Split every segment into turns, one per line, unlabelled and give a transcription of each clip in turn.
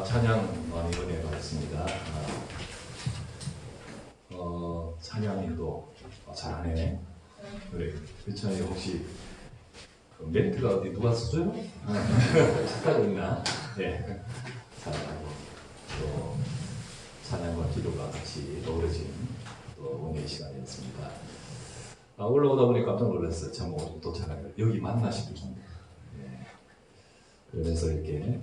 찬양 많이 은혜 받았습니다. 찬양이도 잘하네. 그래, 그찬이 혹시 그 멘트가 어디 누가 써줘요? 착각이 있나? 네, 잘하고 또 찬양과 기도가 같이 어우러진 또 은혜의 시간이었습니다. 올라오다 보니 깜짝 놀랐어요. 참 도착하니까 여기 맞나 싶을 정도. 네. 그러면서 이렇게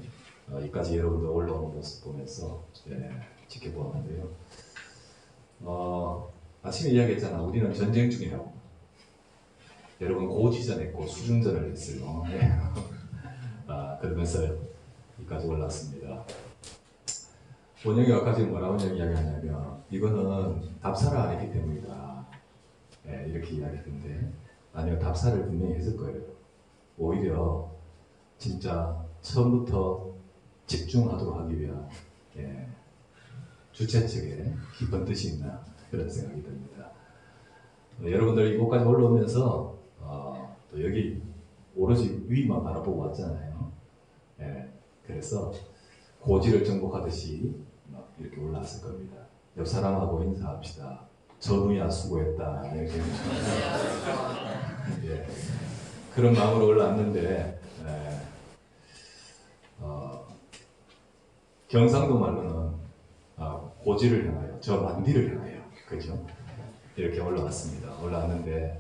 여기까지 여러분들 올라오는 모습 보면서 지켜보았는데요. 아침에 이야기했잖아. 우리는 전쟁 중이라고. 여러분 고지전 했고 수중전을 했어요. 네. 그러면서 여기까지 올라왔습니다. 원영이 아까 지금 뭐라고 이야기하냐면 이거는 답사를 안 했기 때문이다. 네, 이렇게 이야기했는데 아니요, 답사를 분명히 했을 거예요. 오히려 진짜 처음부터 집중하도록 하기 위한 주최 측에 깊은 뜻이 있나 그런 생각이 듭니다. 여러분들 이곳까지 올라오면서 또 여기 오로지 위만 바라보고 왔잖아요. 그래서 고지를 정복하듯이 막 이렇게 올라왔을 겁니다. 옆 사람하고 인사합시다. 전우야 수고했다. 이렇게 그런 마음으로 올라왔는데 경상도 말로는 고지를 향하여, 저 만디를 향하여, 그죠? 이렇게 올라왔습니다. 올라왔는데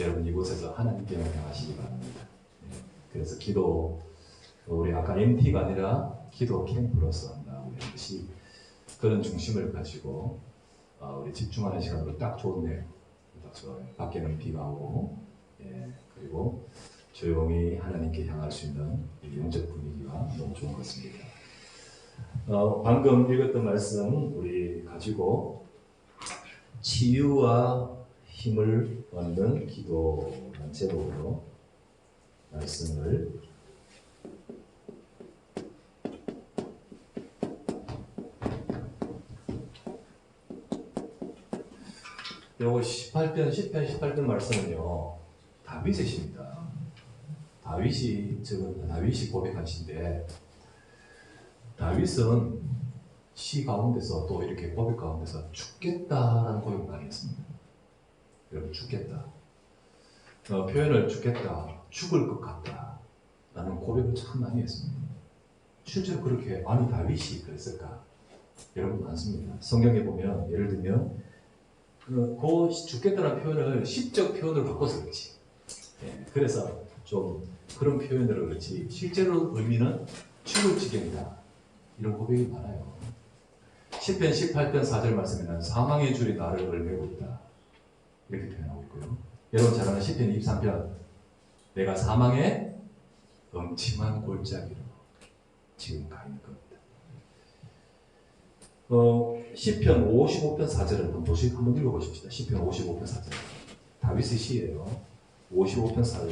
여러분 이곳에서 하나님께만 향하시기 바랍니다. 그래서 기도, 우리 아까 MT가 아니라 기도 캠프로서 한다고 했듯이 그런 중심을 가지고 우리 집중하는 시간으로 딱 좋네요. 밖에는 비가 오고 그리고 조용히 하나님께 향할 수 있는 영적 분위기가 너무 좋은 것 같습니다. 방금 읽었던 말씀 우리 가지고 치유와 힘을 얻는 기도라는 제목으로 말씀을 요거 10편 18편 말씀은요 다윗의 시입니다. 다윗이 고백한 시인데 다윗은 시 가운데서 또 이렇게 고백 가운데서 죽겠다라는 고백을 많이 했습니다. 여러분 죽겠다. 표현을 죽겠다, 죽을 것 같다 라는 고백을 참 많이 했습니다. 실제로 그렇게 아니 다윗이 그랬을까? 여러분 많습니다. 성경에 보면 예를 들면 그 죽겠다는 표현을 시적 표현으로 바꿔서 그렇지. 그래서 좀 그런 표현으로 그렇지 실제로 의미는 죽을 지경이다 이런 고백이 많아요. 10편 18편 4절 말씀에는 사망의 줄이 나를 얼매고 있다 이렇게 표현하고 있고요. 여러분 잘 아는 10편 23편 내가 사망의 음침한 골짜기로 지금 가 있는 겁니다. 10편 55편 4절을 한번 읽어보십시다. 10편 55편 4절 다윗의 시예요. 55편 4절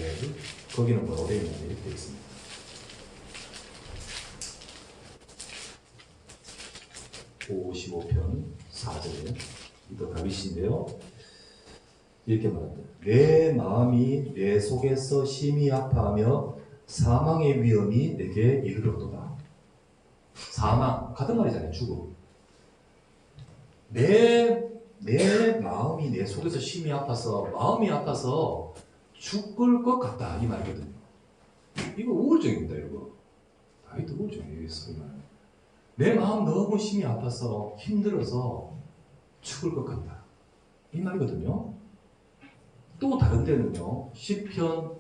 거기는 뭐라고 되어 있냐면 이렇게 되어 있습니다. 55편 4절에 이거 다윗인데요. 이렇게 말합니다. 내 마음이 내 속에서 심히 아파하며 사망의 위험이 내게 이르렀도다. 사망 같은 말이잖아요. 죽음. 내 마음이 내 속에서 심히 아파서 마음이 아파서 죽을 것 같다 이 말이거든요. 이거 우울증입니다. 이거 다윗도 우울증이에요. 내 마음 너무 심히 아파서 힘들어서 죽을 것 같다 이 말이거든요. 또 다른 데는요 10편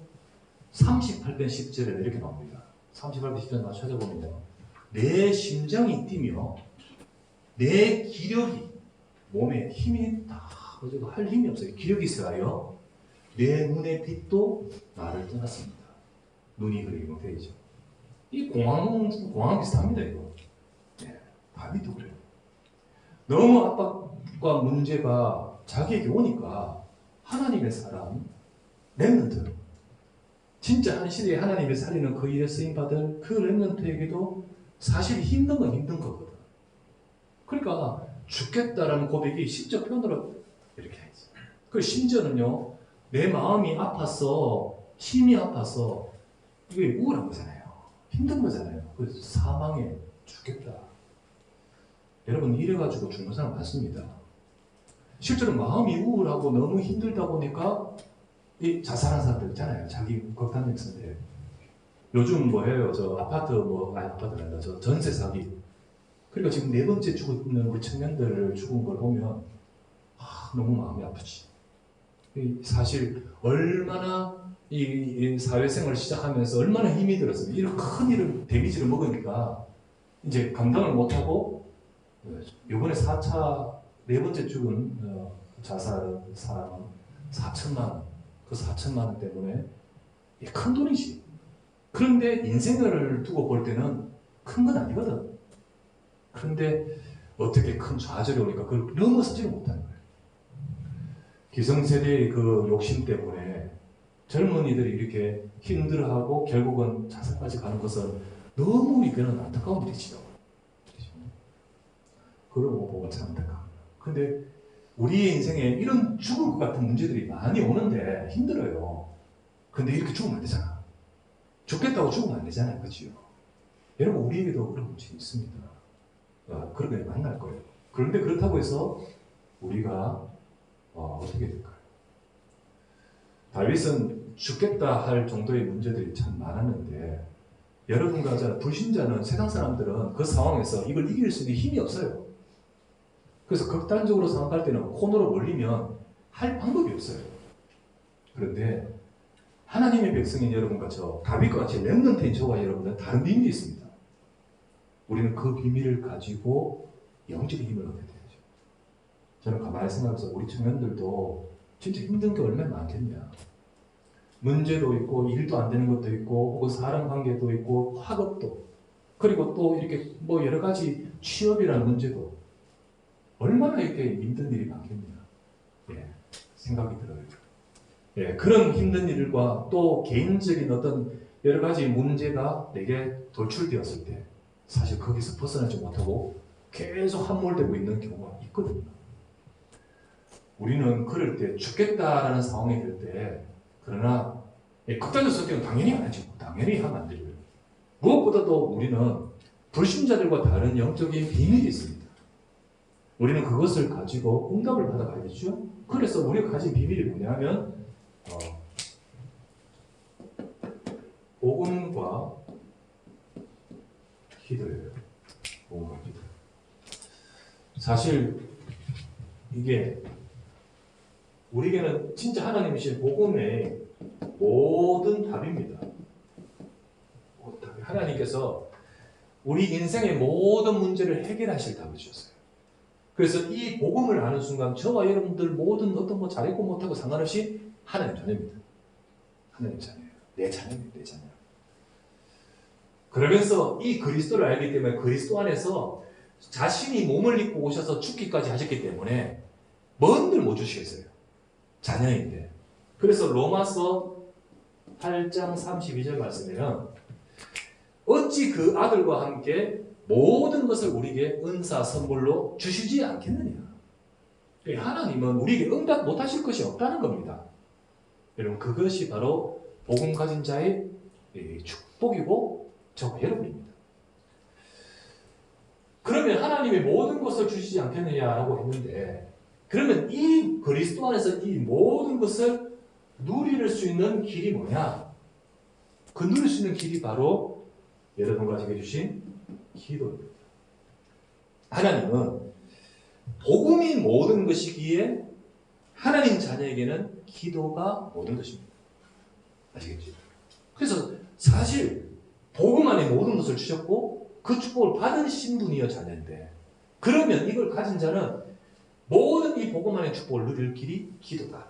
38편 10절에 이렇게 나옵니다. 38편 10절 찾아보면요 내 심장이 뛰며 내 기력이 몸에 힘이 다 할 힘이 없어요. 기력이 있어요. 내 눈의 빛도 나를 떠났습니다. 눈이 그리고 되죠. 이 공황 비슷합니다. 이거. 다윗도 그래요. 너무 압박과 문제가 자기에게 오니까 하나님의 사람 렘넌트 진짜 한 시대에 하나님의 살리는 그 일에 쓰임받은 그 렘넌트에게도 사실 힘든 건 힘든 거거든. 그러니까 죽겠다라는 고백이 시적 표현으로 이렇게 하죠. 그 심지어는요 내 마음이 아파서 힘이 아파서 이게 우울한 거잖아요. 힘든 거잖아요. 그래서 사망의 줄 죽겠다. 여러분 이래가지고 죽는 사람 많습니다. 실제로 마음이 우울하고 너무 힘들다 보니까 이 자살한 사람들 있잖아요. 자기 극단적 선택. 요즘 뭐해요? 저 아파트 아니 아파트가 아니라 저 전세 사기. 그러니까 지금 네 번째 죽는 우리 청년들 죽은 걸 보면 너무 마음이 아프지. 사실 얼마나 이 사회생활을 시작하면서 얼마나 힘이 들었어요. 이런 큰 일을 데미지를 먹으니까 이제 감당을 못하고 이번에 4차 네 번째 죽은 자살 사람은 4천만 원. 그 4천만 원 때문에 큰 돈이지. 그런데 인생을 두고 볼 때는 큰 건 아니거든. 그런데 어떻게 큰 좌절이 오니까 그걸 넘어서지를 못하는 거예요. 기성세대의 그 욕심 때문에 젊은이들이 이렇게 힘들어하고 결국은 자살까지 가는 것은 너무 우리에게는 안타까운 일이죠. 그걸 보고 참 안타까워요. 근데 우리의 인생에 이런 죽을 것 같은 문제들이 많이 오는데 힘들어요. 근데 이렇게 죽으면 안 되잖아. 죽겠다고 죽으면 안 되잖아요. 그렇죠? 여러분 우리에게도 그런 문제 있습니다. 그런 게 만날 거예요. 그런데 그렇다고 해서 우리가 어떻게 될까요? 다윗은 죽겠다 할 정도의 문제들이 참 많았는데 여러분과 저 불신자는 세상 사람들은 그 상황에서 이걸 이길 수 있는 힘이 없어요. 그래서 극단적으로 생각할 때는 코너로 몰리면 할 방법이 없어요. 그런데 하나님의 백성인 여러분과 저 다윗과 같이 렘넌트인 저와 여러분은 다른 비밀이 있습니다. 우리는 그 비밀을 가지고 영적인 힘을 얻게 되죠. 저는 가만히 생각해서 우리 청년들도 진짜 힘든 게 얼마나 많겠냐. 문제도 있고 일도 안 되는 것도 있고 혹은 사람 관계도 있고 학업도 그리고 또 이렇게 여러 가지 취업이라는 문제도 얼마나 이렇게 힘든 일이 많겠냐. 생각이 들어요. 그런 힘든 일과 또 개인적인 어떤 여러 가지 문제가 내게 돌출되었을 때 사실 거기서 벗어나지 못하고 계속 함몰되고 있는 경우가 있거든요. 우리는 그럴 때 죽겠다라는 상황이 될 때 그러나 극단적 선택은 당연히 안 하죠. 당연히 하면 안 되고요. 무엇보다도 우리는 불신자들과 다른 영적인 비밀이 있습니다. 우리는 그것을 가지고 응답을 받아가야죠. 그래서 우리가 가진 비밀이 뭐냐면 복음과 기도예요. 복음과 기도. 사실 이게 우리에게는 진짜 하나님이신 복음의 모든 답입니다. 하나님께서 우리 인생의 모든 문제를 해결하실 답을 주셨어요. 그래서 이 복음을 아는 순간 저와 여러분들 모든 어떤 잘했고 못하고 상관없이 하나님 자녀입니다. 하나님 자녀예요. 내 자녀입니다. 내 자녀. 그러면서 이 그리스도를 알기 때문에 그리스도 안에서 자신이 몸을 입고 오셔서 죽기까지 하셨기 때문에 뭔들 못 주시겠어요. 자녀인데. 그래서 로마서 8장 32절 말씀에는 어찌 그 아들과 함께 모든 것을 우리에게 은사 선물로 주시지 않겠느냐. 하나님은 우리에게 응답 못하실 것이 없다는 겁니다. 여러분 그것이 바로 복음 가진 자의 축복이고 저와 여러분입니다. 그러면 하나님이 모든 것을 주시지 않겠느냐라고 했는데 그러면 이 그리스도 안에서 이 모든 것을 누릴 수 있는 길이 뭐냐? 그 누릴 수 있는 길이 바로 여러분과 제게 주신 기도입니다. 하나님은 복음이 모든 것이기에 하나님 자녀에게는 기도가 모든 것입니다. 아시겠죠? 그래서 사실 복음 안에 모든 것을 주셨고 그 축복을 받은 신분이여 자녀인데 그러면 이걸 가진 자는 모든 이 복음 안의 축복을 누릴 길이 기도다.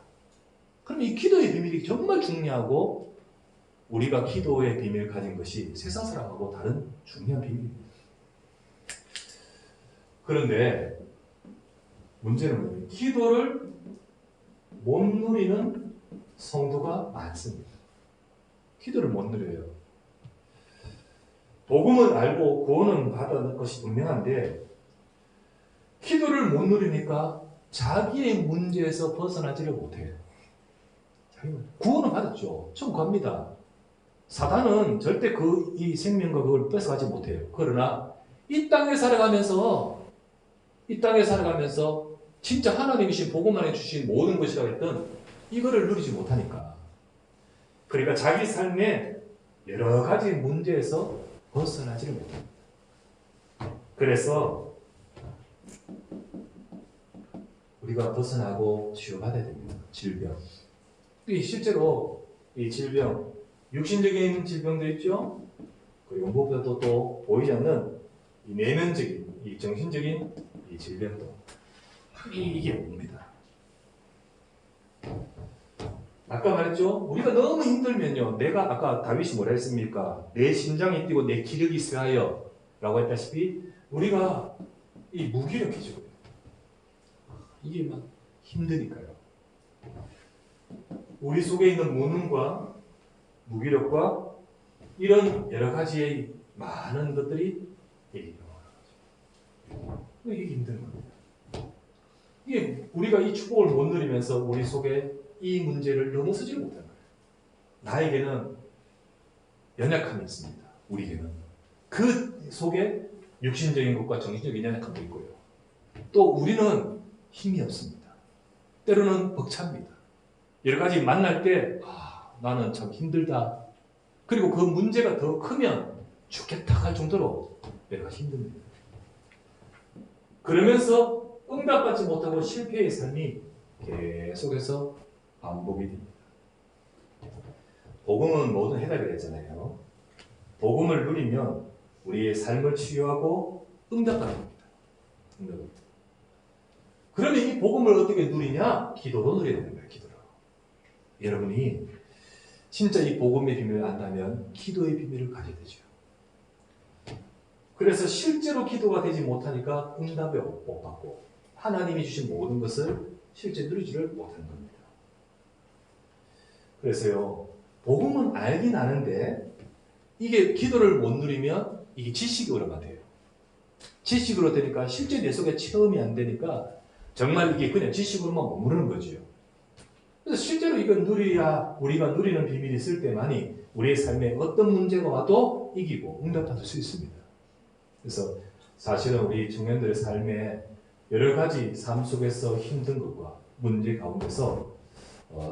그럼 이 기도의 비밀이 정말 중요하고 우리가 기도의 비밀을 가진 것이 세상 사람하고 다른 중요한 비밀입니다. 그런데 문제는 뭐냐면 기도를 못 누리는 성도가 많습니다. 기도를 못 누려요. 복음을 알고 구원은 받은 것이 분명한데 기도를 못 누리니까 자기의 문제에서 벗어나지를 못해요. 구원은 받았죠. 천국 갑니다. 사단은 절대 이 생명과 그걸 뺏어가지 못해요. 그러나 이 땅에 살아가면서 진짜 하나님이신 복음 안에 주신 모든 것이라고 했던 이거를 누리지 못하니까, 그러니까 자기 삶에 여러 가지 문제에서 벗어나지를 못합니다. 그래서 우리가 벗어나고 치유받아야 됩니다. 질병. 실제로 이 질병, 육신적인 질병도 있죠. 그리고 무엇보다도 또 보이지 않는 이 내면적인, 이 정신적인 이 질병도 이게 옵니다. 아까 말했죠. 우리가 너무 힘들면요. 내가 아까 다윗이 뭐라 했습니까? 내 심장이 뛰고 내 기력이 쇠하여 라고 했다시피 우리가 이 무기력해지고요. 이게 막 힘드니까요. 우리 속에 있는 무능과 무기력과 이런 여러 가지의 많은 것들이 이게 힘든 겁니다. 이게 우리가 이 축복을 못 누리면서 우리 속에 이 문제를 넘어서지 못하는 거예요. 나에게는 연약함이 있습니다. 우리에게는. 그 속에 육신적인 것과 정신적인 연약함도 있고요. 또 우리는 힘이 없습니다. 때로는 벅찹니다. 여러 가지 만날 때 나는 참 힘들다. 그리고 그 문제가 더 크면 죽겠다 할 정도로 내가 힘듭니다. 그러면서 응답받지 못하고 실패의 삶이 계속해서 반복이 됩니다. 복음은 모든 해답이 됐잖아요. 복음을 누리면 우리의 삶을 치유하고 응답받습니다. 그러면 이 복음을 어떻게 누리냐? 기도로 누려야 되는 거예요. 기도로. 여러분이 진짜 이 복음의 비밀을 안다면 기도의 비밀을 가져야 되죠. 그래서 실제로 기도가 되지 못하니까 응답을 못 받고 하나님이 주신 모든 것을 실제 누리지를 못하는 겁니다. 그래서요, 복음은 알긴 아는데 이게 기도를 못 누리면 이게 지식으로만 돼요. 지식으로 되니까 실제 내 속에 체험이 안 되니까 정말 이게 그냥 지식으로만 머무르는 거죠. 그래서 실제로 이걸 누려야 우리가 누리는 비밀이 있을 때만이 우리의 삶에 어떤 문제가 와도 이기고 응답받을 수 있습니다. 그래서 사실은 우리 청년들의 삶에 여러 가지 삶 속에서 힘든 것과 문제 가운데서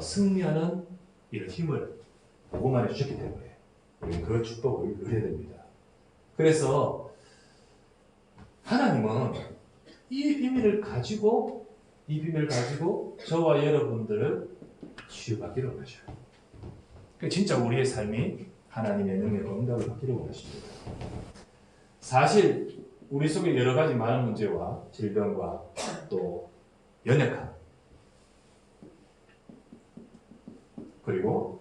승리하는 이런 힘을 복음 안에 주셨기 때문에 우리는 그 축복을 누려야 됩니다. 그래서 하나님은 이 비밀을 가지고 저와 여러분들을 치유받기를 원하셔요. 진짜 우리의 삶이 하나님의 능력과 응답을 받기를 원하십니다. 사실 우리 속에 여러 가지 많은 문제와 질병과 또 연약함 그리고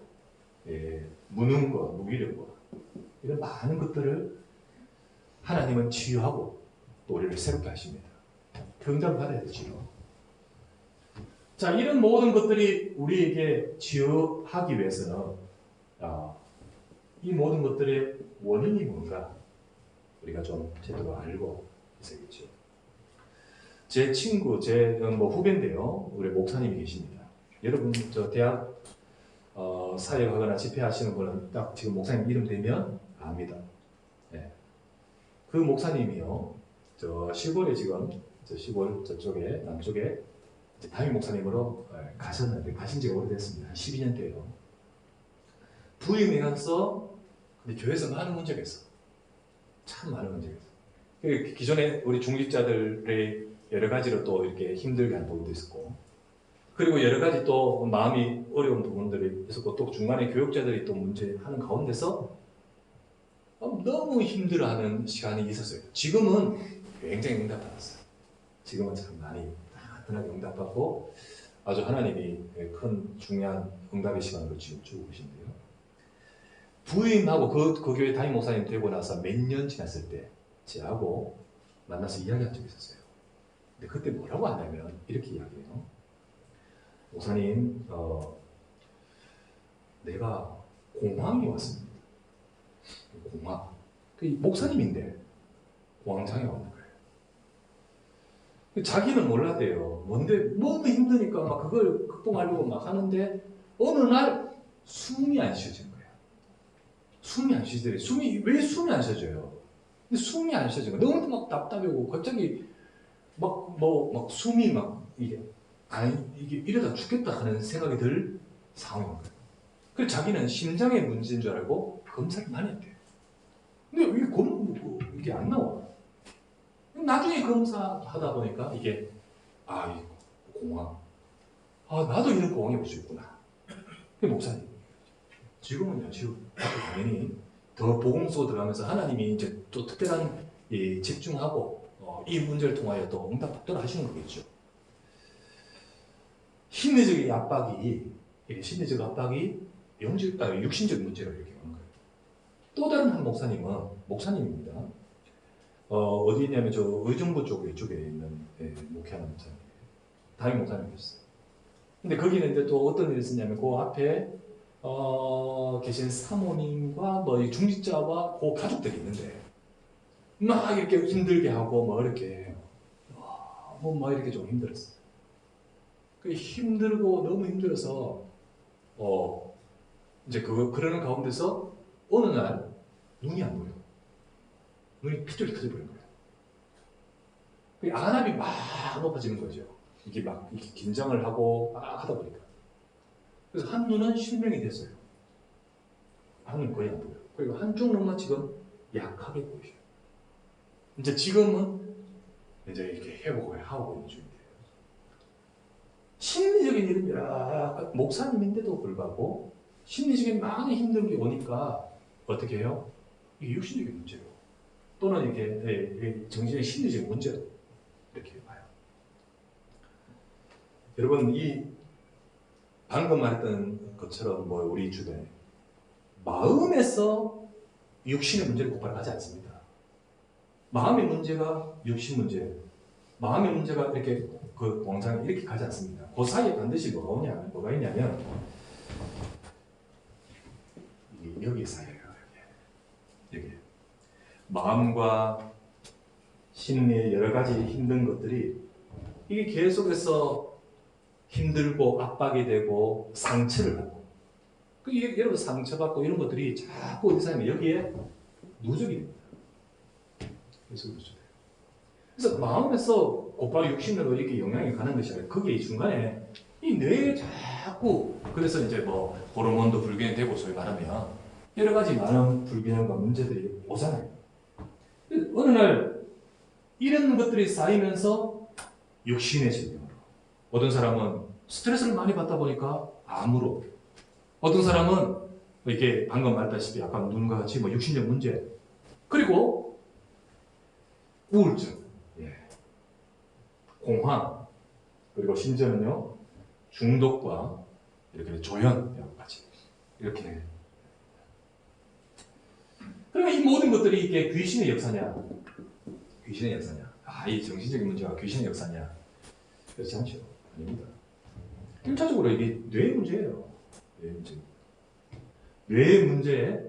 무능과 무기력과 이런 많은 것들을 하나님은 치유하고 또 우리를 새롭게 하십니다. 그 응답을 받아야 되지요. 자, 이런 모든 것들이 우리에게 치유하기 위해서는 이 모든 것들의 원인이 뭔가 우리가 좀 제대로 알고 있어야겠죠. 제 친구, 제 후배인데요. 우리 목사님이 계십니다. 여러분 저 대학 사역하거나 집회하시는 분은 딱 지금 목사님 이름 되면 압니다. 네. 그 목사님이요. 저 시골에 지금 시골 저쪽에 남쪽에 담임 목사님으로 가셨는데 가신 지가 오래됐습니다. 한 12년 돼요. 부임해서 근데 교회에서 많은 문제가 있어. 참 많은 문제가 있어. 기존에 우리 중직자들의 여러 가지로 또 이렇게 힘들게 한 부분도 있었고, 그리고 여러 가지 또 마음이 어려운 부분들이 있었고, 또 중간에 교육자들이 또 문제하는 가운데서 너무 힘들어하는 시간이 있었어요. 지금은 굉장히 응답받았어요. 지금은 참 많이 따뜻하게 응답받고 아주 하나님이 큰 중요한 응답의 시간으로 지금 주고 계신데요. 부임하고 그 교회 담임 목사님 되고 나서 몇 년 지났을 때 저하고 만나서 이야기한 적이 있었어요. 근데 그때 뭐라고 하냐면 이렇게 이야기해요. 목사님, 내가 공황이 왔습니다. 공황. 목사님인데 공황장애 왔는 거예요. 자기는 몰랐대요. 뭔데 너무 힘드니까 막 그걸 극복하려고 막 하는데 어느 날 숨이 안 쉬어지는 거예요. 숨이 안 쉬어져요. 왜 숨이 안 쉬어져요? 근데 숨이 안 쉬어지는 거야. 너무 막 답답하고 갑자기 막 숨이 막 이게 아니 이게 이러다 죽겠다 하는 생각이 들 상황인 거예요. 그래서 자기는 심장의 문제인 줄 알고 검사를 많이 했대요. 근데 이게 안 나와. 나중에 검사하다 보니까 이게 이 공황. 나도 이런 공황이 올 수 있구나. 그게 목사님. 지금 당연히 더 복음 속 들어가면서 하나님이 이제 또 특별한 집중하고 이 문제를 통하여 또 응답받도록 하시는 거겠죠. 심리적인 압박이 육신적 문제로 이렇게 오는 거예요. 또 다른 한 목사님입니다. 어디 있냐면 저 의정부 쪽에 있는 목회하는 목사님이에요. 담임 목사님이었어요. 근데 거기는 이제 또 어떤 일이 있었냐면 그 앞에 계신 사모님과 이 중직자와 그 가족들이 있는데 막 이렇게 힘들게 하고 이렇게 막 이렇게 좀 힘들었어요. 너무 힘들어서 이제 그러는 가운데서 어느 날 눈이 안 보여. 눈이 핏줄이 터져버린 거예요. 안압이 막 높아지는 거죠. 이게 막 이렇게 긴장을 하고 막 하다 보니까. 그래서 한 눈은 실명이 됐어요. 한 눈이 거의 안 보여요. 그리고 한쪽 눈만 지금 약하게 보이셔요. 이제 지금은 이제 이렇게 회복을 하고 있는 중인데요. 심리적인 일입니다. 목사님인데도 불구하고 심리적인 많은 힘든 게 오니까 어떻게 해요? 이게 육신적인 문제로 또는 이게 정신의 심리적인 문제로 이렇게 봐요. 여러분 방금 말했던 것처럼 우리 주변에 마음에서 육신의 문제를 고발하지 않습니다. 마음의 문제가 육신 문제, 마음의 문제가 이렇게 그 공장에 이렇게 가지 않습니다. 그 사이에 반드시 뭐가 있냐면 여기 사이에요. 여기 마음과 심리의 여러 가지 힘든 것들이 이게 계속해서 힘들고 압박이 되고 상처를 받고 이게 여러분 상처받고 이런 것들이 자꾸 어디서 하면 여기에 누적이 됩니다. 그래서 마음에서 곧바로 육신으로 이렇게 영향이 가는 것이 아니라 거기에 이 중간에 이 뇌에 자꾸 그래서 이제 호르몬도 불균형이 되고 소위 말하면 여러 가지 많은 불균형과 문제들이 오잖아요. 어느 날 이런 것들이 쌓이면서 육신의 질병으로 어떤 사람은 스트레스를 많이 받다 보니까 암으로 어떤 사람은 이게 방금 말했다시피 약간 눈과 같이 육신적 문제 그리고 우울증, 공황 그리고 심지어는요 중독과 이렇게 조현병까지 이렇게. 그러면 이 모든 것들이 이게 귀신의 역사냐? 귀신의 역사냐? 이 정신적인 문제가 귀신의 역사냐? 그렇지 않죠. 아닙니다. 1차적으로 이게 뇌의 문제예요. 뇌의 문제인데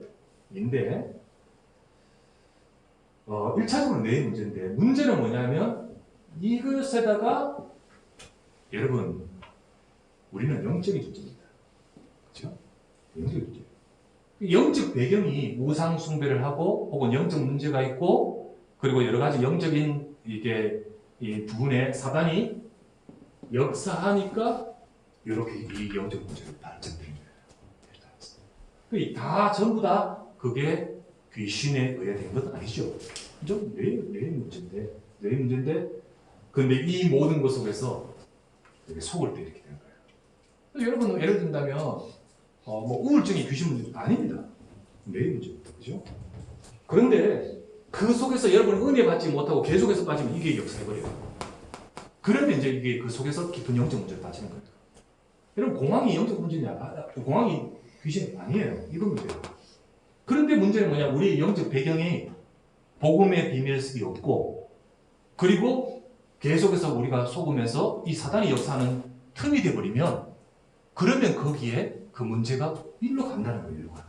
1차적으로 뇌의 문제인데 문제는 뭐냐면 이것에다가 여러분 우리는 영적인 존재입니다. 그렇죠? 영적인 존재. 영적 배경이 우상 숭배를 하고 혹은 영적 문제가 있고 그리고 여러 가지 영적인 이 부분에 사단이 역사하니까 이렇게 이 영적 문제를 발전된 거예요. 다 전부 다 그게 귀신에 의해 된 건 아니죠. 좀 뇌의 문제인데 근데 이 모든 것 속에서 이렇게 속을 때 이렇게 되는 거예요. 여러분 예를 든다면 우울증이 귀신 문제 아닙니다. 뇌의 문제입니다. 그죠? 그런데 그 속에서 여러분이 은혜 받지 못하고 계속해서 빠지면 이게 역사해버려요. 그런데 이제 이게 그 속에서 깊은 영적 문제를 빠지는 거예요. 여러분 공황이 영적 문제냐? 공황이 귀신이 아니에요. 이건 문제예요. 그런데 문제는 뭐냐? 우리 영적 배경이 복음의 비밀이 없고 그리고 계속해서 우리가 속으면서 이 사단이 역사하는 틈이 돼버리면 그러면 거기에 그 문제가 일로 간다는 거예요. 일로 가.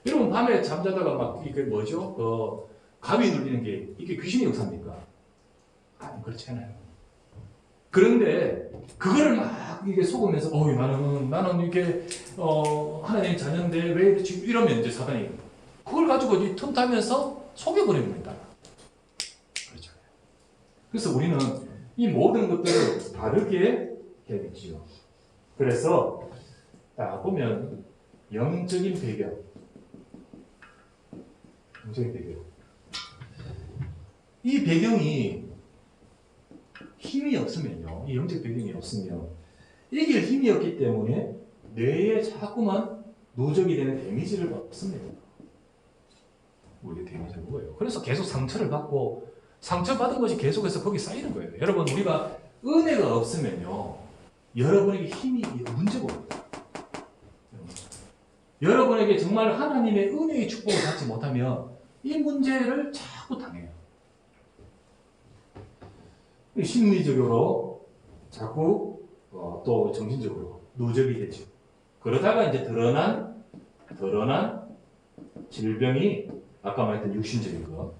여러분 밤에 잠자다가 이게 뭐죠? 가위 눌리는 게 이게 귀신의 역사입니까? 아니 그렇지 않아요. 그런데 그거를 이게 속으면서 나는 이게 하나님의 자녀인데 왜 지금 이러면 이제 사단이 그걸 가지고 틈 타면서 속여버립니다. 그렇죠. 그래서 우리는 이 모든 것들을 다르게 해야겠지요. 그래서 딱 보면 영적인 배경, 영적인 배경. 이 배경이 힘이 없으면요, 이 영적 배경이 없으면 이길 힘이 없기 때문에 뇌에 자꾸만 누적이 되는 데미지를 받습니다. 우리가 데미지를 먹어요. 그래서 계속 상처를 받고 상처받은 것이 계속해서 거기 쌓이는 거예요. 여러분, 우리가 은혜가 없으면요, 여러분에게 힘이 문제가 옵니다. 여러분에게 정말 하나님의 은혜의 축복을 받지 못하면 이 문제를 자꾸 당해요. 심리적으로 자꾸 또 정신적으로 누적이 되죠. 그러다가 이제 드러난 질병이 아까 말했던 육신적인 거,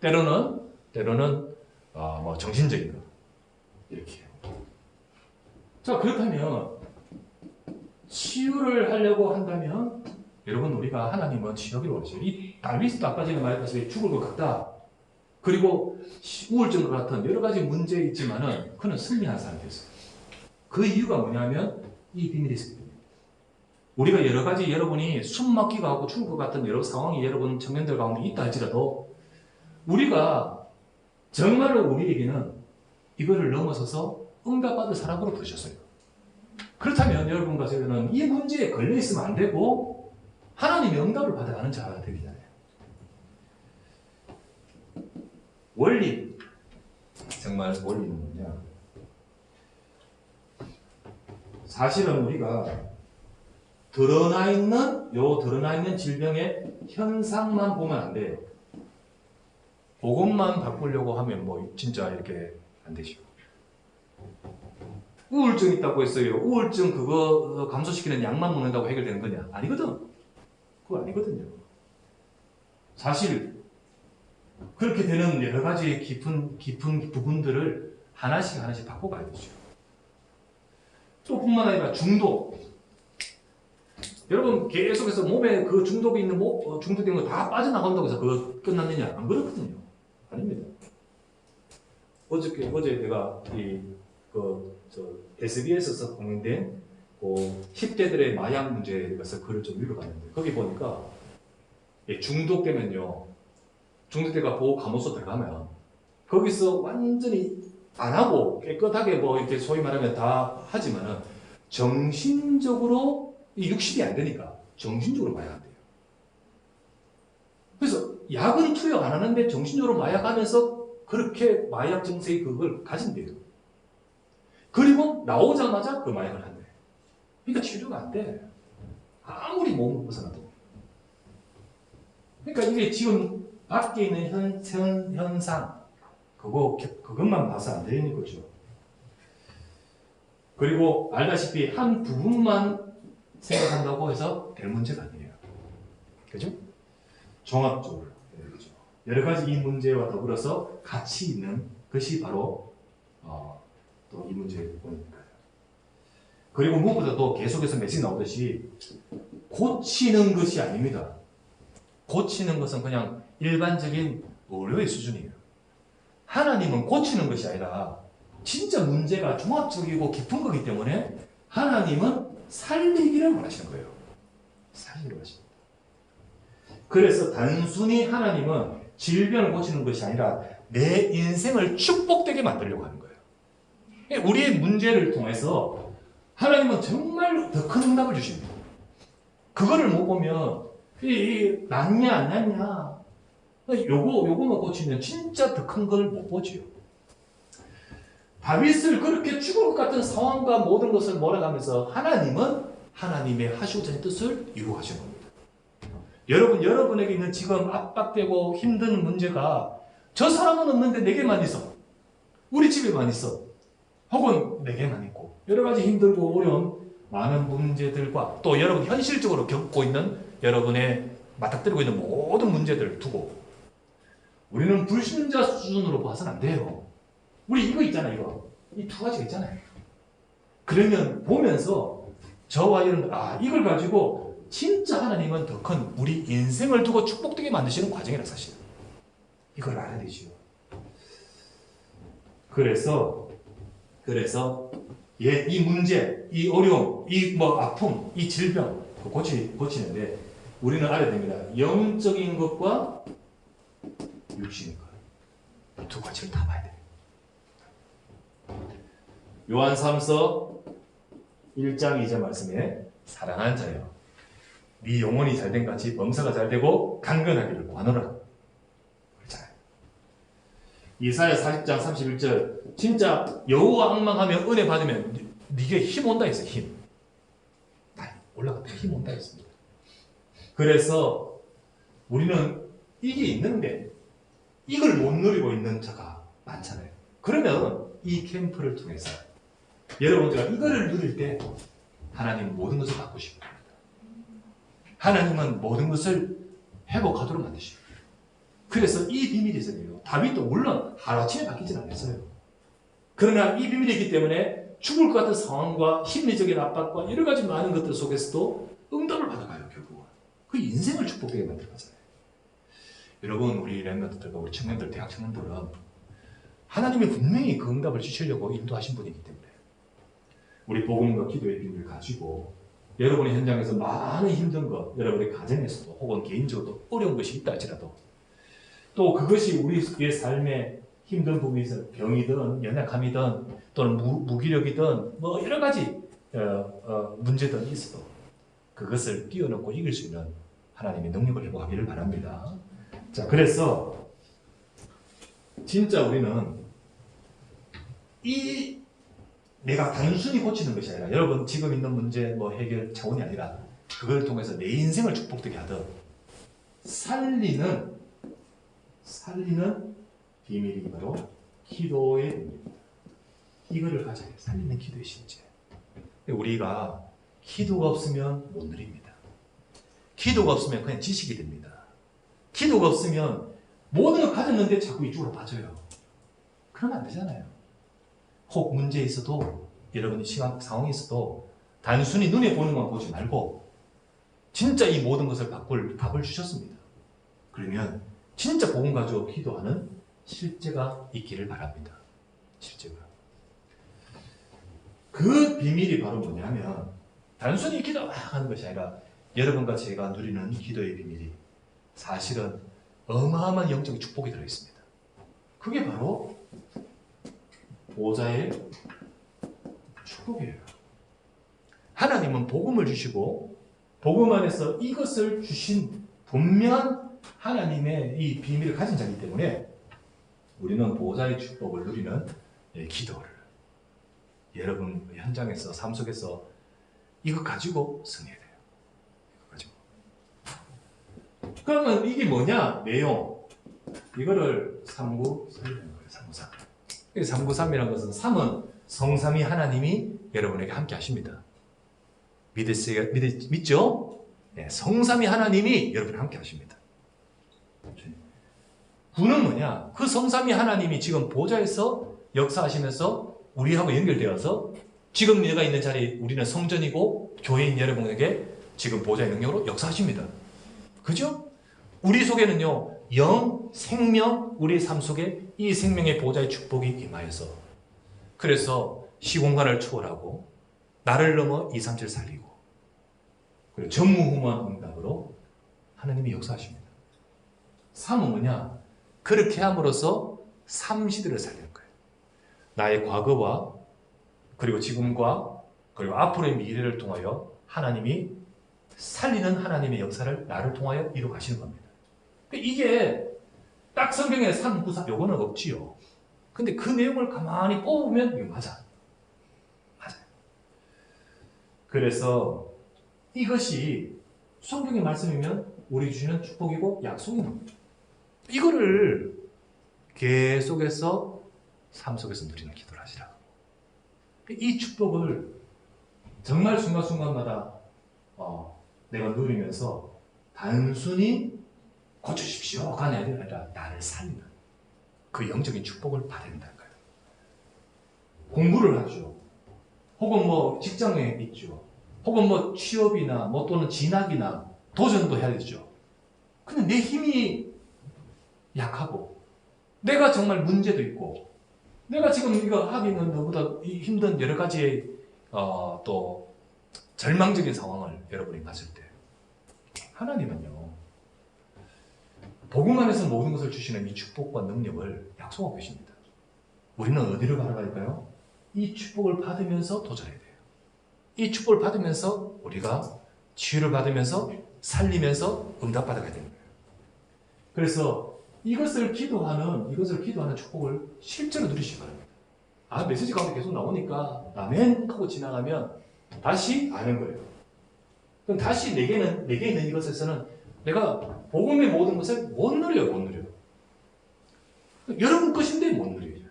때로는 뭐 정신적인 거, 이렇게. 자, 그렇다면 치유를 하려고 한다면 여러분, 우리가 하나님은 치유하기로 하죠. 이 다윗도 아까 전에 말했다시피 죽을 것 같다. 그리고 우울증과 같은 여러 가지 문제 있지만은 그는 승리한 사람이 됐어요. 그 이유가 뭐냐면 이 비밀이 있기 때문에. 우리가 여러 가지 여러분이 숨 막히고 하고 죽을 것 같은 여러 상황이 여러분 청년들 가운데 있다 할지라도 우리가 정말로 우리에게는 이거를 넘어서서 응답받을 사람으로 부르셨어요. 그렇다면 여러분과 저희는 이 문제에 걸려 있으면 안 되고 하나님의 응답을 받아가는 자가 되기 전에 원리, 정말 원리는 뭐냐? 사실은 우리가 드러나 있는 질병의 현상만 보면 안 돼요. 그것만 바꾸려고 하면 뭐 진짜 이렇게 안 되죠. 우울증 있다고 했어요. 우울증 그거 감소시키는 약만 먹는다고 해결되는 거냐? 아니거든. 그거 아니거든요. 사실 그렇게 되는 여러 가지 깊은 부분들을 하나씩 바꿔가야 되죠. 또 뿐만 아니라 중독. 여러분 계속해서 몸에 그 중독이 있는 중독된 거 다 빠져나간다고 해서 그거 끝났느냐? 안 그렇거든요. 아닙니다. 어제 내가 SBS에서 공연된 10대들의 마약 문제에 대해서 글을 좀 읽어봤는데 거기 보니까 중독되면요, 중독자가 보호 감호소 들어가면 거기서 완전히 안 하고 깨끗하게 뭐 이렇게 소위 말하면 다 하지만은 정신적으로 육신이 안 되니까 정신적으로 마약 안 돼요. 그래서 약은 투여 안 하는데 정신적으로 마약하면서 그렇게 마약 증세의 그걸 가진대요. 그리고 나오자마자 그 마약을 한대. 그러니까 치료가 안 돼. 아무리 몸을 벗어나도. 그러니까 이게 지금 밖에 있는 현상, 그것만 봐서 안 되는 거죠. 그리고 알다시피 한 부분만 생각한다고 해서 될 문제가 아니에요. 그죠? 종합적으로. 여러 가지 이 문제와 더불어서 같이 있는 것이 바로 또 이 문제의 원인일까요? 그리고 무엇보다도 계속해서 메시지 나오듯이 고치는 것이 아닙니다. 고치는 것은 그냥 일반적인 의료의 수준이에요. 하나님은 고치는 것이 아니라 진짜 문제가 종합적이고 깊은 거기 때문에 하나님은 살리기를 원하시는 거예요. 살리기를 원하십니다. 그래서 단순히 하나님은 질병을 고치는 것이 아니라 내 인생을 축복되게 만들려고 하는 거예요. 우리의 문제를 통해서 하나님은 정말 더 큰 응답을 주십니다. 그거를 못 보면 낫냐 안 낫냐 요거만 고치면 진짜 더 큰 걸 못 보지요. 다윗을 그렇게 죽을 것 같은 상황과 모든 것을 몰아가면서 하나님은 하나님의 하시고자 하는 뜻을 이루어가신 겁니다. 여러분에게 있는 지금 압박되고 힘든 문제가 저 사람은 없는데 내게만 있어. 우리 집에만 있어. 혹은 내게만 있고 여러 가지 힘들고 어려운 많은 문제들과 또 여러분 현실적으로 겪고 있는 여러분의 맞닥뜨리고 있는 모든 문제들을 두고 우리는 불신자 수준으로 봐서는 안 돼요. 우리 이거 있잖아요. 이거. 이 두 가지가 있잖아요. 그러면 보면서 저와 이런 이걸 가지고 진짜 하나님은 더 큰 우리 인생을 두고 축복되게 만드시는 과정이라 사실. 이걸 알아야 되죠. 그래서 이 문제, 이 어려움, 이 아픔, 이 질병 고치는데 우리는 알아야 됩니다. 영적인 것과 육신인 것. 두 가지를 다 봐야 됩니다. 요한3서 1장 2절 말씀에 사랑하는 자여 네 영혼이 잘된 같이 범사가 잘되고 강건하기를 구하노라. 그렇잖아요. 이사야 40장 31절 진짜 여호와 앙망하며 은혜 받으면 네게 힘 온다 했어요. 힘. 올라갔다 힘 온다 했습니다. 그래서 우리는 이게 있는데 이걸 못 누리고 있는 자가 많잖아요. 그러면 이 캠프를 통해서 여러분들가 이거를 누릴 때 하나님은 모든 것을 바꾸십니다. 하나님은 모든 것을 회복하도록 만드십니다. 그래서 이 비밀이 있어요. 다윗도 물론 하루아침에 바뀌진 않았어요. 그러나 이 비밀이 있기 때문에 죽을 것 같은 상황과 심리적인 압박과 여러 가지 많은 것들 속에서도 응답을 받아가요. 결국은 그 인생을 축복되게 만들어가잖아요. 여러분 우리 렘넌트들과 우리 청년들, 대학 청년들은 하나님이 분명히 그 응답을 주시려고 인도하신 분이기 때문에 우리 복음과 기도의 비밀을 가지고 여러분의 현장에서 많은 힘든 것, 여러분의 가정에서도 혹은 개인적으로 어려운 것이 있다 할지라도 또 그것이 우리의 삶에 힘든 부분이 있어 병이든 연약함이든 또는 무기력이든 여러 가지 문제든 있어도 그것을 뛰어넘고 이길 수 있는 하나님의 능력을 회복하기를 바랍니다. 자, 그래서 진짜 우리는 내가 단순히 고치는 것이 아니라 여러분 지금 있는 문제 해결 차원이 아니라 그걸 통해서 내 인생을 축복되게 하듯 살리는 비밀이 바로 기도의 비밀입니다. 이거를 가져야 돼요. 살리는 기도의 실제. 우리가 기도가 없으면 못 누립니다. 기도가 없으면 그냥 지식이 됩니다. 기도가 없으면 모든 걸 가졌는데 자꾸 이쪽으로 빠져요. 그러면 안 되잖아요. 혹 문제 있어도 여러분이 상황이 있어도 단순히 눈에 보는 것만 보지 말고 진짜 이 모든 것을 바꿀 답을 주셨습니다. 그러면 진짜 복음 가지고 기도하는 실제가 있기를 바랍니다. 실제가. 그 비밀이 바로 뭐냐면 단순히 기도 막 하는 것이 아니라 여러분과 제가 누리는 기도의 비밀이 사실은 어마어마한 영적인 축복이 들어있습니다. 그게 바로 보좌의 축복이에요. 하나님은 복음을 주시고 복음 안에서 이것을 주신 분명한 하나님의 이 비밀을 가진 자이기 때문에 우리는 보좌의 축복을 누리는 기도를 여러분 현장에서 삶 속에서 이거 가지고 승해야 돼요. 이거 가지고. 그러면 이게 뭐냐? 내용. 이거를 393이라는 거예요. 393. 393이라는 것은 3은 성삼위 하나님이 여러분에게 함께 하십니다. 믿죠? 네, 성삼위 하나님이 여러분과 함께 하십니다. 9는 뭐냐? 그 성삼위 하나님이 지금 보좌에서 역사하시면서 우리하고 연결되어서 지금 내가 있는 자리 우리는 성전이고 교회인 여러분에게 지금 보좌의 능력으로 역사하십니다. 그죠? 우리 속에는요 영, 생명, 우리의 삶 속에 이 생명의 보좌의 축복이 임하여서 그래서 시공간을 초월하고 나를 넘어 237 살리고 그리고 전무후무한 응답으로 하나님이 역사하십니다. 3은 뭐냐? 그렇게 함으로써 삼시대를 살리는 거예요. 나의 과거와 그리고 지금과 그리고 앞으로의 미래를 통하여 하나님이 살리는 하나님의 역사를 나를 통하여 이루어 가시는 겁니다. 이게 딱 성경에 3, 9, 3 요거는 없지요. 근데 그 내용을 가만히 뽑으면 이게 맞아요. 그래서 이것이 성경의 말씀이면 우리 주시는 축복이고 약속인 겁니다. 이거를 계속해서 삶 속에서 누리는 기도를 하시라고. 이 축복을 정말 순간순간마다 내가 누리면서 단순히 고쳐주십시오가 아니라 나를 살리는 그 영적인 축복을 받아야 된다는 거예요. 공부를 하죠. 혹은 직장에 있죠. 혹은 취업이나 또는 진학이나 도전도 해야 되죠. 근데 내 힘이 약하고 내가 정말 문제도 있고, 내가 지금 이거 하기는 너보다 힘든 여러 가지의 또 절망적인 상황을 여러분이 봤을 때, 하나님은요, 복음 안에서 모든 것을 주시는 이 축복과 능력을 약속하고 계십니다. 우리는 어디로 가라갈까요? 이 축복을 받으면서 도전해야 돼요. 이 축복을 받으면서 우리가 치유를 받으면서 살리면서 응답받아가야 되는 거예요. 그래서 이것을 기도하는 축복을 실제로 누리시기 바랍니다. 메시지 가운데 계속 나오니까 아멘 하고 지나가면 다시 아는 거예요. 그럼 다시 내게 있는 이것에서는 내가 복음의 모든 것을 못 누려요, 못 누려. 여러분 것인데 못 누려요.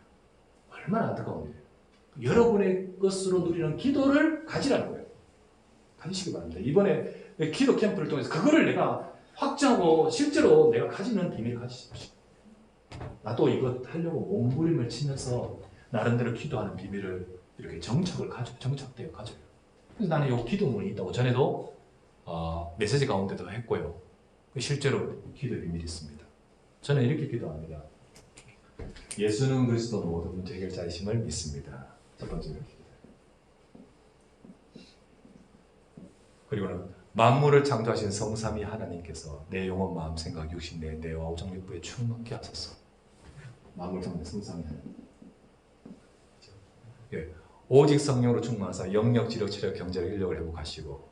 얼마나 안타까운 일이에요. 여러분의 것으로 누리는 기도를 가지라는 거예요. 가지시기 바랍니다. 이번에 기도 캠프를 통해서 그거를 내가 확정하고 실제로 내가 가지는 비밀을 가지십시오. 나도 이거 하려고 몸부림을 치면서 나름대로 기도하는 비밀을 이렇게 정착되어 가져요. 그래서 나는 이 기도문이 있다고 전에도 메시지 가운데도 했고요. 실제로 기도의 비밀이 있습니다. 저는 이렇게 기도합니다. 예수는 그리스도 모든 문제 해결자이심을 믿습니다. 첫 번째 기도. 그리고는 만물을 창조하신 성삼위 하나님께서 내 영혼, 마음, 생각, 육신, 내 뇌와 오장육부에 충만케 하소서. 만물 창조하신 성삼위 하나님. 예. 오직 성령으로 충만하사 영력, 지력, 체력, 경제력, 인력을 회복하시고,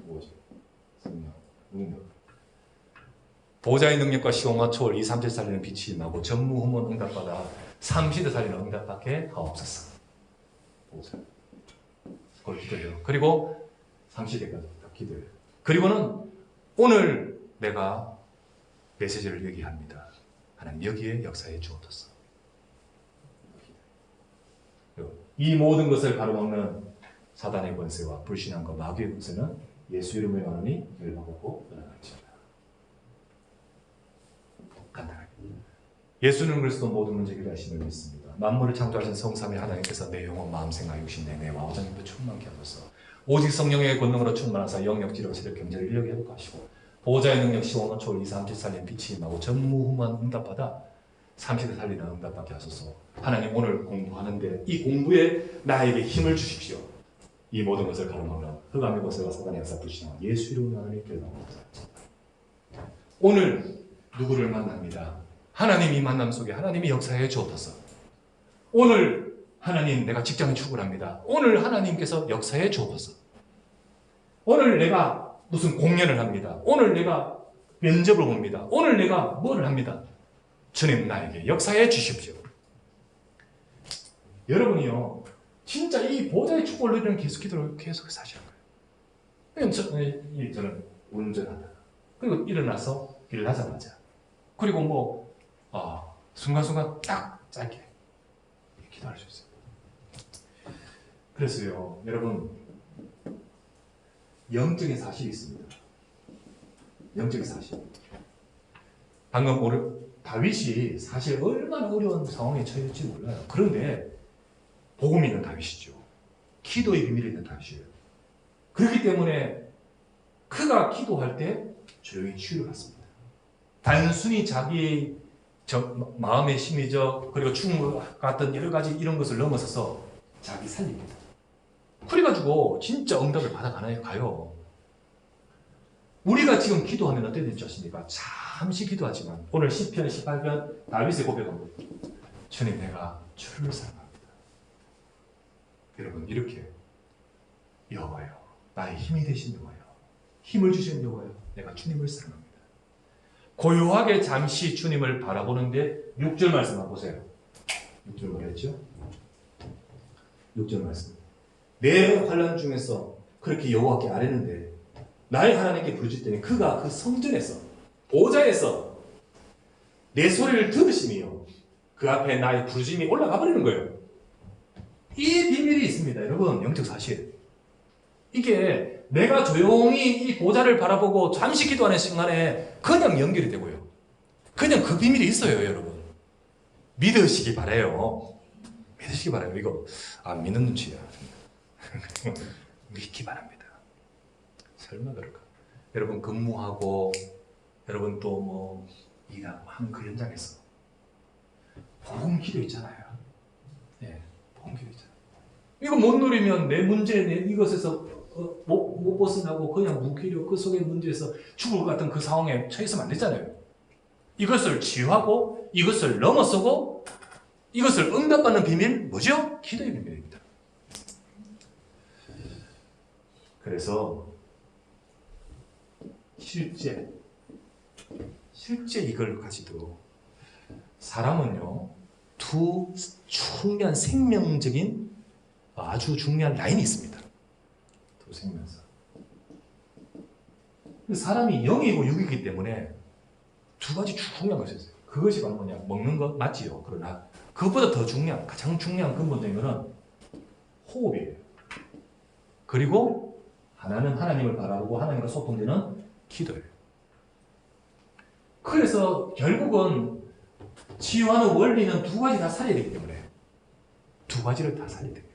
오직 성령, 능력. 보좌의 능력과 시공과 초월, 2, 3질 살리는 빛이 임하고 전무후문 응답받아 삼시대 살리는 응답밖에 하옵소서. 보좌. 그걸 기도해요. 그리고 삼시대까지 기도해요. 그리고는 오늘 내가 메시지를 얘기합니다. 하나님 여기에 역사해 주옵소서. 이 모든 것을 가로막는 사단의 권세와 불신앙과 마귀의 권세는 예수 이름의 원한이 멸망하고 떠나갈지어다. 간단하게. 예수는 그리스도 모든 문제 해결하심을 믿습니다. 만물을 창조하신 성삼위 하나님께서 내 영혼, 마음, 생각, 육신, 내 뇌와 오장육부 충만케 하소서. 오직 성령의 권능으로 충만하사 영역, 지력, 체력, 경제를 인력에 회복하시고 보호자의 능력, 시원한 초월, 2, 3질 살리는 빛이 임하고 전무후무한 응답받아 삼시대 살리는 응답받게 하소서. 하나님 오늘 공부하는데 이 공부에 나에게 힘을 주십시오. 이 모든 것을 가로막는 흑암의 권세와 사단의 역사 불신앙 예수 이름으로 하나님 결단합니다. 오늘 누구를 만납니다. 하나님 이 만남 속에 하나님이 역사해 주옵소서. 오늘 하나님 내가 직장에 출근합니다. 오늘 하나님께서 역사해 주옵소서. 오늘 내가 무슨 공연을 합니다. 오늘 내가 면접을 봅니다. 오늘 내가 뭐를 합니다. 주님 나에게 역사해 주십시오. 여러분이요 진짜 이 보좌의 축복을 누리는 계속 기도를 계속해서 하시는 거예요. 저는 운전하다가 그리고 일어나서 일 하자마자 그리고 순간순간 딱 짧게 기도할 수 있어요. 그래서요 여러분 영적인 사실이 있습니다. 영적인 사실. 방금 다윗이 사실 얼마나 어려운 상황에 처했을지 몰라요. 그런데 복음이 있는 다윗이죠. 기도의 비밀이 있는 다윗이에요. 그렇기 때문에 그가 기도할 때 조용히 치유를 받습니다. 단순히 자기 마음의 심리적 그리고 죽음 같은 여러 가지 이런 것을 넘어서서 자기 살립니다. 그래가지고 진짜 응답을 받아가요. 우리가 지금 기도하면 어떻게 될지 아십니까? 잠시 기도하지만 오늘 시편 18편 다윗의 고백합니다. 주님 내가 주를 사랑합니다. 여러분 이렇게 여호와여 나의 힘이 되신 여호와여 힘을 주신 여호와여 내가 주님을 사랑합니다. 고요하게 잠시 주님을 바라보는데 6절 말씀 한번 보세요. 6절 뭐랬죠? 6절 말씀 내 환난 중에서 그렇게 여호와께 아뢰는데 나의 하나님께 부르짖더니 그가 그 성전에서 보좌에서 내 소리를 들으시며 그 앞에 나의 부르짖음이 올라가 버리는 거예요. 이 비밀이 있습니다. 여러분 영적 사실. 이게 내가 조용히 이 보좌를 바라보고 잠시 기도하는 순간에 그냥 연결이 되고요. 그냥 그 비밀이 있어요. 여러분 믿으시기 바라요. 믿으시기 바라요. 이거 믿는 눈치야. 믿기 바랍니다. 설마 그럴까? 여러분 근무하고 여러분 또 일하고 하는 그 현장에서 복음 기도 있잖아요. 예, 복음 기도 있잖아요. 이거 못 누리면 내 문제, 이것에서 못 벗어나고 그냥 무기력 그 속의 문제에서 죽을 것 같은 그 상황에 처해서는 안 되잖아요. 이것을 치유하고 이것을 넘어서고 이것을 응답받는 비밀 뭐죠? 기도의 비밀입니다. 그래서 실제 이걸 가지고 사람은요 두 중요한 생명적인 아주 중요한 라인이 있습니다. 두 생명사. 사람이 영이고 육이기 때문에 두 가지 중요한 것이 있어요. 그것이 바로 뭐냐? 먹는 것 맞지요. 그러나 그것보다 더 중요한, 가장 중요한 근본적인 것은 호흡이에요. 그리고 하나는 하나님을 바라보고 하나님과 소통되는 기도예요. 그래서 결국은 치유하는 원리는 두 가지 다 살려야 되기 때문에 두 가지를 다 살려야 됩니다.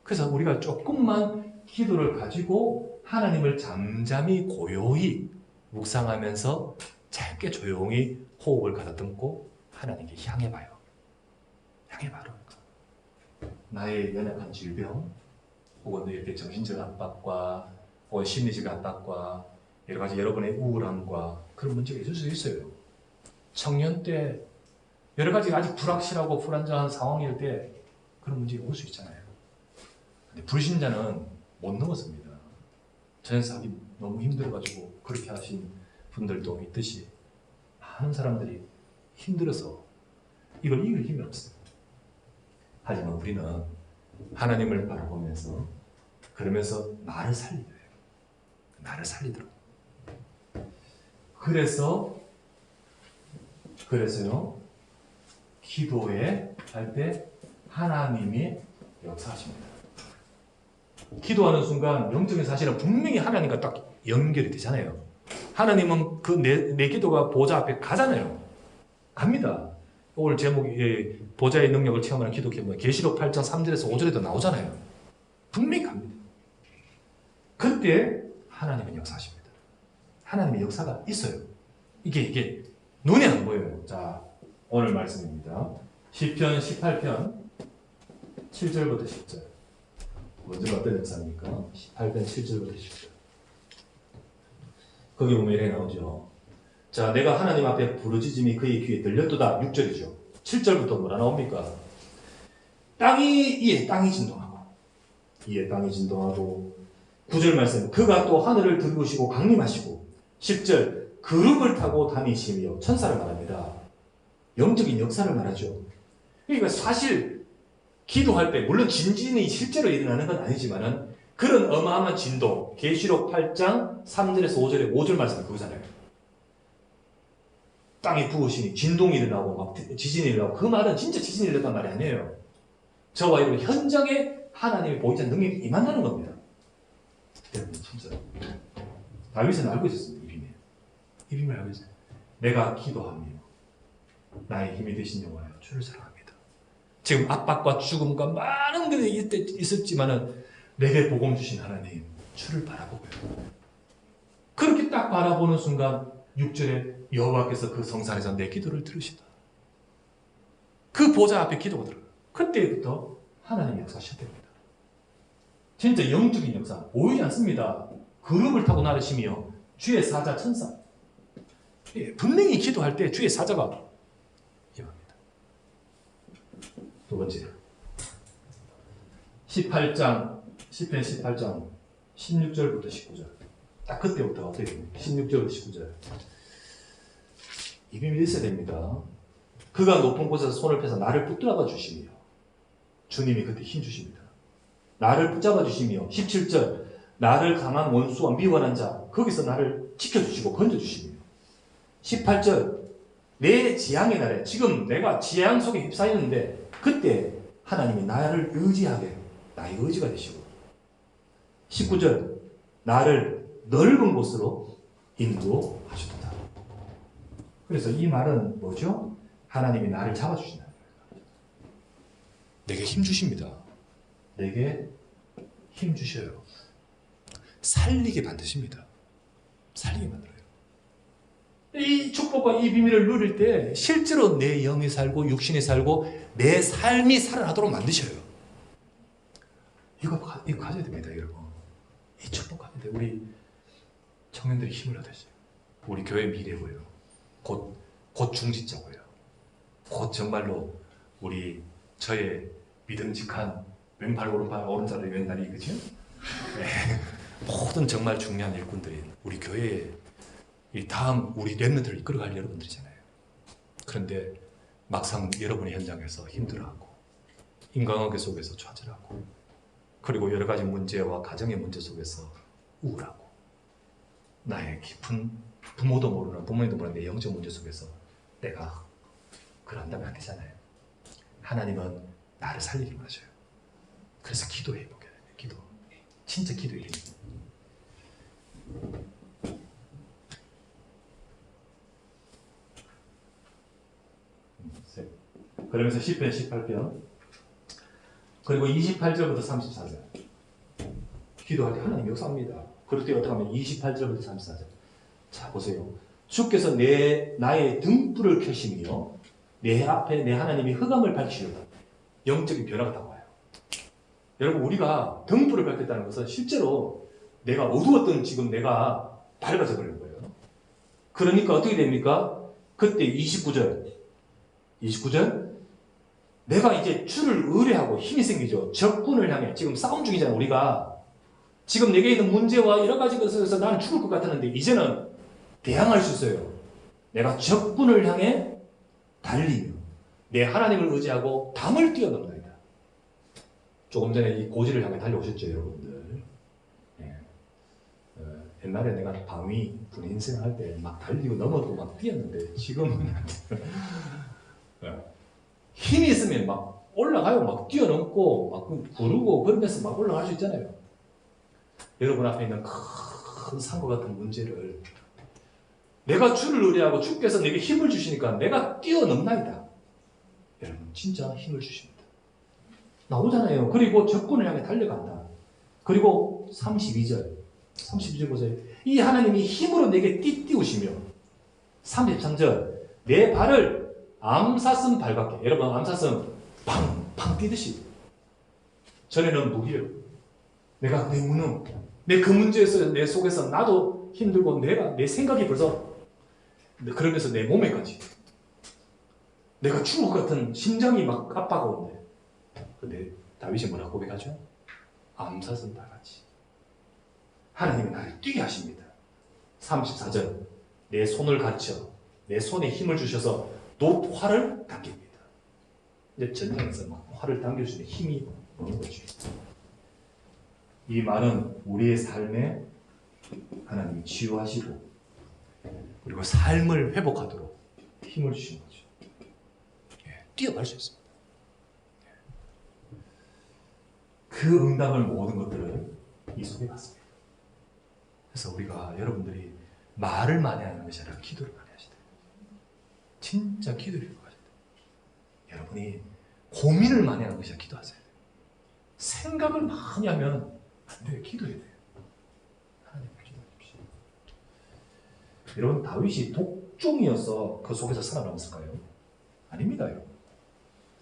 그래서 우리가 조금만 기도를 가지고 하나님을 잠잠히 고요히 묵상하면서 짧게 조용히 호흡을 가다듬고 하나님께 향해 봐요. 향해 봐요. 나의 연약한 질병 혹은 이렇게 정신적 압박과 혹은 심리적 압박과 여러 가지 여러분의 우울함과 그런 문제가 있을 수 있어요. 청년 때 여러 가지 아직 불확실하고 불안정한 상황일 때 그런 문제가 올 수 있잖아요. 근데 불신자는 못 넘어섭니다. 전사하기 너무 힘들어가지고 그렇게 하신 분들도 있듯이 많은 사람들이 힘들어서 이걸 이길 힘이 없어요. 하지만 우리는 하나님을 바라보면서 그러면서 나를 살리도록 해요. 나를 살리도록. 그래서요 기도에 할 때 하나님이 역사하십니다. 기도하는 순간 영적인 사실은 분명히 하나님과 딱 연결이 되잖아요. 하나님은 그 내 기도가 보좌 앞에 가잖아요. 갑니다. 오늘 제목이 보좌의 능력을 체험하는 기도 기도는 계시록 8장 3절에서 5절에도 나오잖아요. 분명히 갑니다. 그때 하나님은 역사하십니다. 하나님의 역사가 있어요. 이게 눈에 안 보여요. 자, 오늘 말씀입니다. 시편 18편 7절부터 10절. 먼저 어떤 역사입니까? 18편 7절부터 10절. 거기 보면 이렇게 나오죠. 자, 내가 하나님 앞에 부르짖음이 그의 귀에 들렸도다. 6절이죠. 7절부터 뭐라 나옵니까? 땅이 진동하고 9절 말씀, 그가 또 하늘을 들으시고 강림하시고 10절, 그룹을 타고 다니시며 천사를 말합니다. 영적인 역사를 말하죠. 그러니까 사실 기도할 때 물론 진진이 실제로 일어나는 건 아니지만은 그런 어마어마한 진동, 계시록 8장 3절에서 5절 말씀이 그거잖아요. 땅이 부으시니 진동이 일어나고 막 지진이 일어나고, 그 말은 진짜 지진이 일어났단 말이 아니에요. 저와 여러분 현장에 하나님이 보이지 않는 능력이 임한다는 겁니다. 여러분 진짜 다윗은 알고 있었습니다. 이 비밀을 알고 있어요. 내가 기도하며 나의 힘이 되신 여호와여 주를 사랑합니다. 지금 압박과 죽음과 많은 것이 있었지만은 내게 복음 주신 하나님 주를 바라보고요. 그렇게 딱 바라보는 순간 6절에 여호와께서 그 성산에서 내 기도를 들으시다. 그 보좌 앞에 기도가 들어요. 그때부터 하나님의 역사가 시작됩니다. 진짜 영적인 역사 보이지 않습니다. 그룹을 타고 나르시며 주의 사자 천사. 예, 분명히 기도할 때 주의 사자가 임합니다. 두 번째, 18장 16절부터 19절. 딱 그때부터 어떻게 됩니까? 16절부터 19절. 이 비밀이 있어야 됩니다. 그가 높은 곳에서 손을 펴서 나를 붙들어가 주시며, 주님이 그때 힘 주십니다. 나를 붙잡아 주시며, 17절, 나를 강한 원수와 미워하는 자, 거기서 나를 지켜주시고 건져주시며, 18절, 내 지향의 날에, 지금 내가 지향 속에 휩싸이는데 그때 하나님이 나를 의지하게 나의 의지가 되시고, 19절, 나를 넓은 곳으로 인도하시도다. 그래서 이 말은 뭐죠? 하나님이 나를 잡아주신다는 거예요. 내게 힘 주십니다. 내게 힘 주셔요. 살리게 만드십니다. 살리게 만들어요. 이 축복과 이 비밀을 누릴 때 실제로 내 영이 살고 육신이 살고 내 삶이 살아나도록 만드셔요. 이거 가져야 됩니다, 여러분. 이 축복 가져야 돼요. 우리 청년들이 힘을 얻으세요. 우리 교회 미래고요. 곧 중지자고요. 곧 정말로 우리 저의 믿음직한 왼팔 오른팔 오른자리 왼다리 그죠? 네. 모든 정말 중요한 일꾼들이 우리 교회에 이 다음 우리 렘넌트를 이끌어갈 여러분들이잖아요. 그런데 막상 여러분의 현장에서 힘들어하고 인간관계 속에서 좌절하고 그리고 여러 가지 문제와 가정의 문제 속에서 우울하고 나의 깊은 부모도 모르는 부모님도 모르는 내 영적 문제 속에서 내가 그런다면 안 되잖아요. 하나님은 나를 살리기만 하셔요. 그래서 기도해 보게 돼요. 기도. 진짜 기도해야 돼요. 그러면서 10편 18편 그리고 28절부터 34절 기도할 때 하나님 역사합니다. 그럴 때 어떻게 하면 28절부터 34절 자 보세요. 주께서 나의 등불을 켜시며 내 앞에 내 하나님이 흑암을 밝히시려다 영적인 변화가 딱 와요. 여러분 우리가 등불을 밝혔다는 것은 실제로 내가 어두웠던 지금 내가 밝아져 버리는 거예요. 그러니까 어떻게 됩니까? 그때 29절 내가 이제 주를 의뢰하고 힘이 생기죠. 적군을 향해 지금 싸움 중이잖아요. 우리가 지금 내게 있는 문제와 여러 가지 것에서 나는 죽을 것 같았는데 이제는 대항할 수 있어요. 내가 적군을 향해 달리며 내 하나님을 의지하고 담을 뛰어넘는다. 조금 전에 이 고지를 향해 달려오셨죠, 여러분들. 네. 옛날에 내가 방위 군인생 할 때 막 달리고 넘어도 막 뛰었는데 지금은 힘이 있으면 막 올라가요. 막 뛰어넘고 막 구르고 그러면서 막 올라갈 수 있잖아요. 여러분 앞에 있는 큰 산과 같은 문제를 내가 주를 의뢰하고 주께서 내게 힘을 주시니까 내가 뛰어넘나이다. 여러분 진짜 힘을 주십니다. 나오잖아요. 그리고 적군을 향해 달려간다. 그리고 32절 보세요. 이 하나님이 힘으로 내게 띠띠우시며 33절 내 발을 암사슴 발같게 여러분 암사슴 팡팡 뛰듯이 전에는 무기력 내가 내 무능 내 그 문제에서 내 속에서 나도 힘들고 내 생각이 벌써 그러면서 내 몸에까지 내가 죽을 것 같은 심장이 막 압박이 오는데 근데 다윗이 뭐라고 고백하죠? 암사슴 발같이 하나님이 나를 뛰게 하십니다. 34절 내 손을 갖춰 내 손에 힘을 주셔서 활을 당깁니다. 이제 전쟁에서 막 활을 당겨주는 힘이 오는 거죠. 이 말은 우리의 삶에 하나님이 치유하시고 그리고 삶을 회복하도록 힘을 주신 거죠. 뛰어갈 수 있습니다. 그 응답을 모든 것들을 이 속에 받습니다. 그래서 우리가 여러분들이 말을 많이 하는 것이 아니라 기도를 많이 하시다. 진짜 기도를 가져야 돼요. 여러분이 고민을 많이 하는 것이 아니라 기도하세요. 생각을 많이 하면 안 돼요. 기도해야 돼요. 하나님 기도하십시오. 여러분 다윗이 독종이어서 그 속에서 살아남았을까요? 아닙니다. 여러분.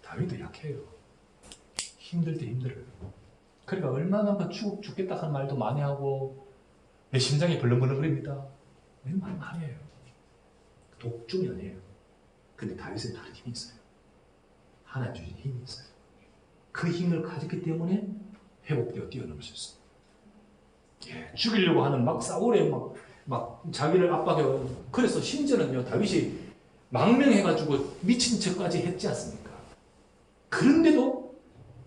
다윗도 약해요. 힘들 때 힘들어요. 그러니까 얼마나 죽겠다 하는 말도 많이 하고 내 심장이 벌렁벌렁거립니다. 내 말 많이 해요. 독종이 아니에요. 근데 다윗은 다른 힘이 있어요. 하나님 주신 힘이 있어요. 그 힘을 가졌기 때문에 회복되어 뛰어넘을 수 있습니다. 죽이려고 하는 막 사울에 막 자기를 압박해요. 그래서 심지어는요 다윗이 망명해가지고 미친 척까지 했지 않습니까? 그런데도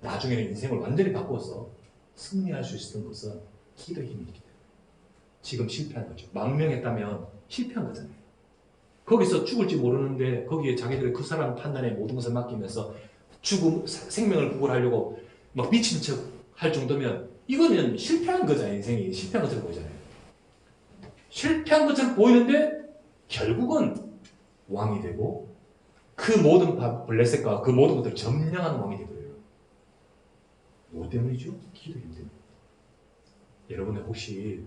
나중에는 인생을 완전히 바꿔서 승리할 수 있었던 것은 기도의 힘이기 때문에 지금 실패한 거죠. 망명했다면 실패한 거잖아요. 거기서 죽을지 모르는데 거기에 자기들의 그 사람 판단에 모든 것을 맡기면서 생명을 구걸하려고 막 미친 척 할 정도면 이거는 실패한 거잖아요. 인생이 실패한 것처럼 보이잖아요. 실패한 것처럼 보이는데 결국은 왕이 되고 그 모든 블레셋과 그 모든 것들을 점령하는 왕이 되고요. 뭐 때문이죠? 기도 힘 때문에. 여러분의 혹시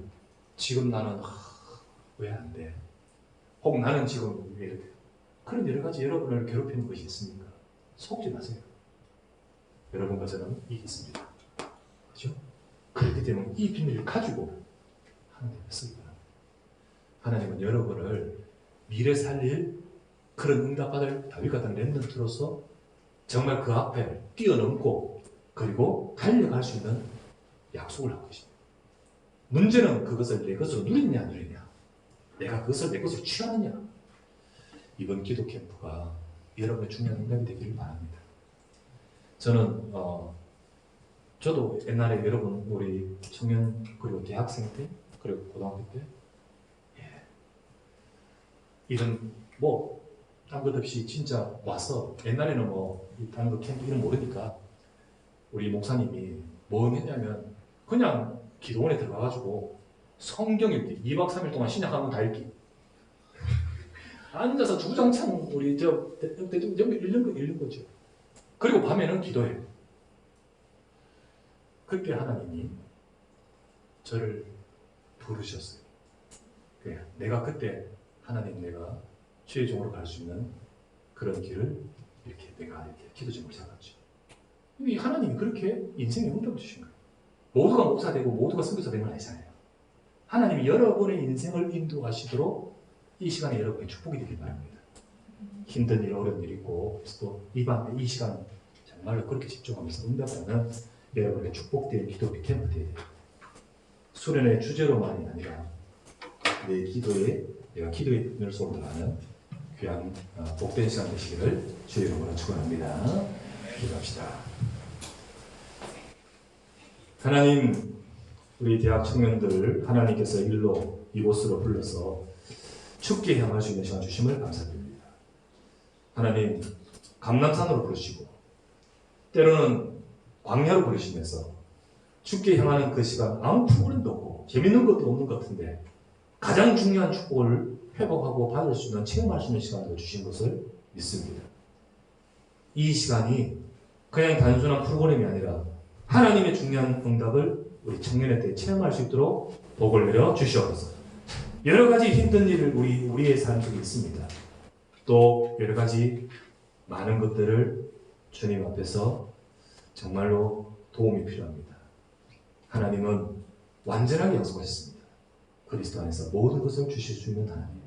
지금 나는 왜 안 돼? 혹은 나는 지금 이렇게 그런 여러 가지 여러분을 괴롭히는 것이 있습니까? 속지 마세요. 여러분과 저는 이기습니다. 그렇죠? 그렇기 때문에 이 비밀을 가지고 하나님을 쓰기 바랍니다. 하나님은 여러분을 미래 살릴 그런 응답받을 다윗 같은 렘넌트로서 정말 그 앞에 뛰어넘고 그리고 달려갈 수 있는 약속을 하고 계십니다. 문제는 그것을 내 것으로 누리느냐 안 누리느냐, 내가 그것을 내 것으로 취하느냐. 이번 기도 캠프가 여러분의 중요한 응답이 되기를 바랍니다. 저는 저도 옛날에 여러분 우리 청년 그리고 대학생 때 그리고 고등학교 때 이런 뭐 딴 것 없이 진짜 와서 옛날에는 뭐 다른 거 캠프 이런 모르니까 우리 목사님이 뭐 했냐면 그냥 기도원에 들어가가지고 성경 읽기 2박 3일 동안 신약 한권 다 읽기 앉아서 주구장창 우리 대충 읽는 거죠. 그리고 밤에는 기도해요. 그때 하나님이 저를 부르셨어요. 그래, 내가 그때 하나님 내가 최종으로 갈 수 있는 그런 길을 이렇게 내가 이렇게 기도 제목을 잡았죠. 이 하나님이 그렇게 인생에 응답을 주신 거예요. 모두가 목사 되고 모두가 선교사 되는 건 아니잖아요. 하나님이 여러분의 인생을 인도하시도록 이 시간에 여러분의 축복이 되길 바랍니다. 힘든 일, 어려운 일 있고 또 이 밤에 이 시간 정말로 그렇게 집중하면서 응답하는 여러분의 축복된 기도 캠프 되어야 돼요. 수련의 주제로만이 아니라 내 기도에 내가 기도의 눈을 쏟아가는 귀한 복된 시간 되시기를 주의 이름으로 축원합니다. 기도합시다. 하나님, 우리 대학 청년들 하나님께서 일로 이곳으로 불러서 춥게 향할 수 있는 시간 주심을 감사드립니다. 하나님, 감람산으로 부르시고 때로는 광야로 부르시면서 춥게 향하는 그 시간 아무 프로그램도 없고 재밌는 것도 없는 것 같은데 가장 중요한 축복을 회복하고 받을 수 있는 체험할 수 있는 시간을 주신 것을 믿습니다. 이 시간이 그냥 단순한 프로그램이 아니라 하나님의 중요한 응답을 우리 청년의 때 체험할 수 있도록 복을 내려 주시옵소서. 여러 가지 힘든 일을 우리의 삶 속에 있습니다. 또 여러 가지 많은 것들을 주님 앞에서 정말로 도움이 필요합니다. 하나님은 완전하게 약속하셨습니다. 그리스도 안에서 모든 것을 주실 수 있는 하나님.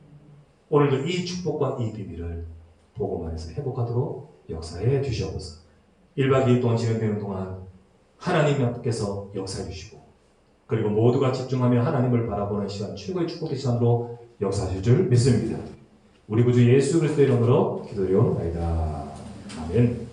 오늘도 이 축복과 이 비밀을 복음 안에서 회복하도록 역사해 주시옵소서. 1박 2일 동안 진행되는 동안 하나님께서 역사해 주시고 그리고 모두가 집중하며 하나님을 바라보는 시간, 최고의 축복의 시간으로 역사하실 줄 믿습니다. 우리 구주 예수 그리스도의 이름으로 기도드리옵나이다. 아멘.